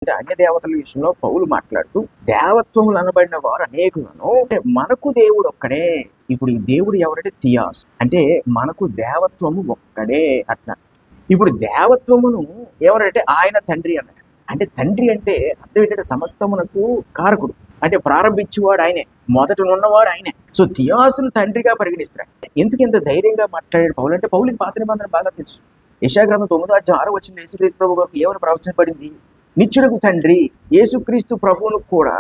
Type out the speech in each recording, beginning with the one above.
అంటే అన్య దేవతల విషయంలో పౌలు మాట్లాడుతూ దేవత్వములు అనబడిన వారు అనేకులను, అంటే మనకు దేవుడు ఒక్కడే. ఇప్పుడు ఈ దేవుడు ఎవరంటే థియాస్, అంటే మనకు దేవత్వము ఒక్కడే అట్లా. ఇప్పుడు దేవత్వమును ఎవరంటే ఆయన తండ్రి అన్నాడు. అంటే తండ్రి అంటే అర్థం ఏంటంటే సమస్తమునకు కారకుడు, అంటే ప్రారంభించేవాడు ఆయనే, మొదట ఉన్నవాడు ఆయనే. సో థియాసును తండ్రిగా పరిగణిస్తాడు. ఎందుకు ఇంత ధైర్యంగా మాట్లాడాడు పౌలు అంటే, పౌలుకి పాత నిబంధన బాగా తెలుసు. యెషయా గ్రంథం 9:6 యేసుక్రీస్తు ప్రభు వరకు ఏమని ప్రవచించబడింది? నిత్యుడకు తండ్రి యేసుక్రీస్తు ప్రభువును కూడా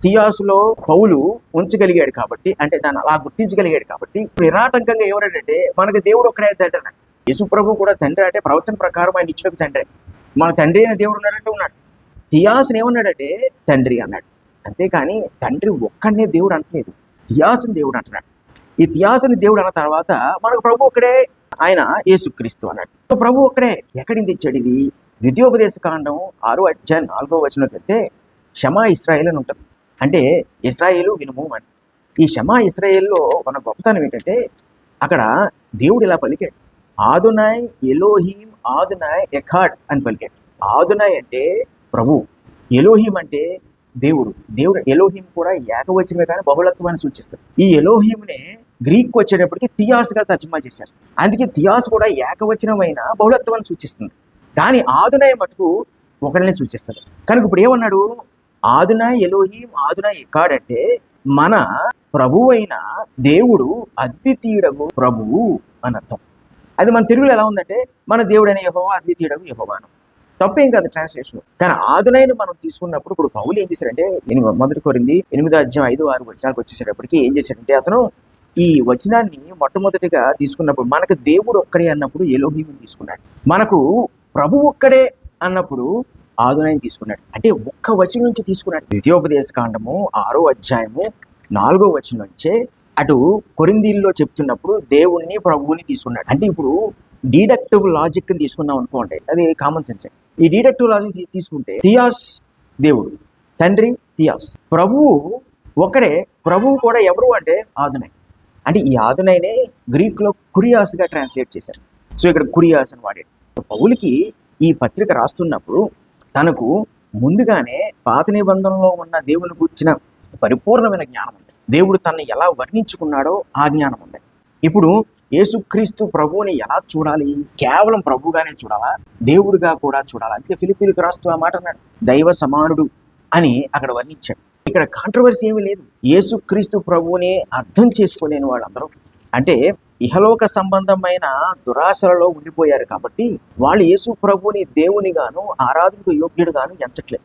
థియాసులో పౌలు ఉంచగలిగాడు కాబట్టి, అంటే దాన్ని అలా గుర్తించగలిగాడు కాబట్టి నిరాటంకంగా ఎవరంటే మనకు దేవుడు ఒక్కడే తండ్రి అన్నాడు. యేసు ప్రభు కూడా తండ్రి అంటే ప్రవచన ప్రకారం ఆయన నిత్యుడకు తండ్రి. మన తండ్రి అయిన దేవుడు ఉన్నాడంటే ఉన్నాడు. థియాసుని ఏమన్నాడంటే తండ్రి అన్నాడు. అంతేకాని తండ్రి ఒక్కడనే దేవుడు అంటలేదు, థియాసుని దేవుడు అంటున్నాడు. ఈ థియాసుని దేవుడు అన్న తర్వాత మనకు ప్రభు ఒక్కడే, ఆయన యేసుక్రీస్తు అన్నాడు. ప్రభు ఒక్కడే. ఎక్కడికి తెచ్చాడు ఇది? ద్వితీయోపదేశ కాండం 6:4 వెళ్తే షమా ఇశ్రాయేల్ అని ఉంటుంది. అంటే ఇశ్రాయేలు వినుము అని. ఈ షమా ఇశ్రాయేల్లో మన గొప్పతనం ఏంటంటే అక్కడ దేవుడు ఇలా పలికాడు, ఆదునాయ్ ఎలోహీం ఆదునాయ్ ఎఖాడ్ అని పలికాడు. ఆదునాయ్ అంటే ప్రభు, ఎలోహీం అంటే దేవుడు. దేవుడు ఎలోహీం కూడా ఏకవచనమే కానీ బహుళత్వాన్ని సూచిస్తుంది. ఈ ఎలోహీంనే గ్రీక్ వచ్చేటప్పటికి థియాస్గా తర్జుమా చేశారు. అందుకే థియాస్ కూడా ఏకవచనమైన బహుళత్వాన్ని సూచిస్తుంది. కానీ ఆదునాయ్ మటుకు ఒకరిని సూచిస్తుంది. కనుక ఇప్పుడు ఏమన్నాడు? ఆదునాయ్ ఎలోహీం ఆదునాయ్ ఎఖాడ్ అంటే మన ప్రభువు అయిన దేవుడు అద్వితీయుడగు ప్రభువు అని అర్థం. అది మన తెలుగులో ఎలా ఉందంటే మన దేవుడైన యెహోవా అద్వితీయుడగు యెహోవా. తప్పేం కాదు ట్రాన్స్లేషన్. కానీ ఆదునాయిని మనం తీసుకున్నప్పుడు ఇప్పుడు పౌలు ఏం చేశాడంటే 1 కొరింథీ 8:5-6 వచ్చేసేటప్పటికి ఏం చేశాడంటే అతను ఈ వచనాన్ని మొట్టమొదటిగా తీసుకున్నప్పుడు మనకు దేవుడు ఒక్కడే అన్నప్పుడు ఎలోహీముని తీసుకున్నాడు, మనకు ప్రభు ఒక్కడే అన్నప్పుడు ఆదునాయిని తీసుకున్నాడు. అంటే ఒక్క వచనం నుంచి తీసుకున్నాడు. ద్వితీయోపదేశ కాండము 6:4 నుంచే అటు కొరింథీల్లో చెప్తున్నప్పుడు దేవుణ్ణి ప్రభువుని తీసుకున్నాడు. అంటే ఇప్పుడు డిడక్టివ్ లాజిక్ తీసుకున్నాం అనుకోండి, అది కామన్ సెన్స్. ఈ డిడక్టివ్ లాజిక్ తీసుకుంటే థియాస్ దేవుడు, తండ్రి థియాస్, ప్రభువు ఒకడే. ప్రభువు కూడా ఎవరు అంటే ఆదునాయ్. అంటే ఈ ఆదునాయ్నే గ్రీక్లో కురియాస్గా ట్రాన్స్లేట్ చేశారు. సో ఇక్కడ కురియాస్ అని వాడాడు. పౌలుకి ఈ పత్రిక రాస్తున్నప్పుడు తనకు ముందుగానే పాత నిబంధనలో ఉన్న దేవుని గురించిన పరిపూర్ణమైన జ్ఞానం ఉంది. దేవుడు తనని ఎలా వర్ణించుకున్నాడో ఆ జ్ఞానం ఉంది. ఇప్పుడు యేసుక్రీస్తు ప్రభువుని ఎలా చూడాలి? కేవలం ప్రభుగానే చూడాలా, దేవుడిగా కూడా చూడాలా? అందుకే ఫిలిప్పీలకు రాస్తూ ఆ మాట అన్నాడు, దైవ సమానుడు అని అక్కడ వర్ణించాడు. ఇక్కడ కాంట్రవర్సీ ఏమీ లేదు. యేసుక్రీస్తు ప్రభువుని అర్థం చేసుకోలేని వాళ్ళందరూ, అంటే ఇహలోక సంబంధమైన దురాశలలో ఉండిపోయారు కాబట్టి వాళ్ళు యేసు ప్రభువుని దేవునిగాను ఆరాధనకు యోగ్యుడుగాను ఎంచట్లేదు.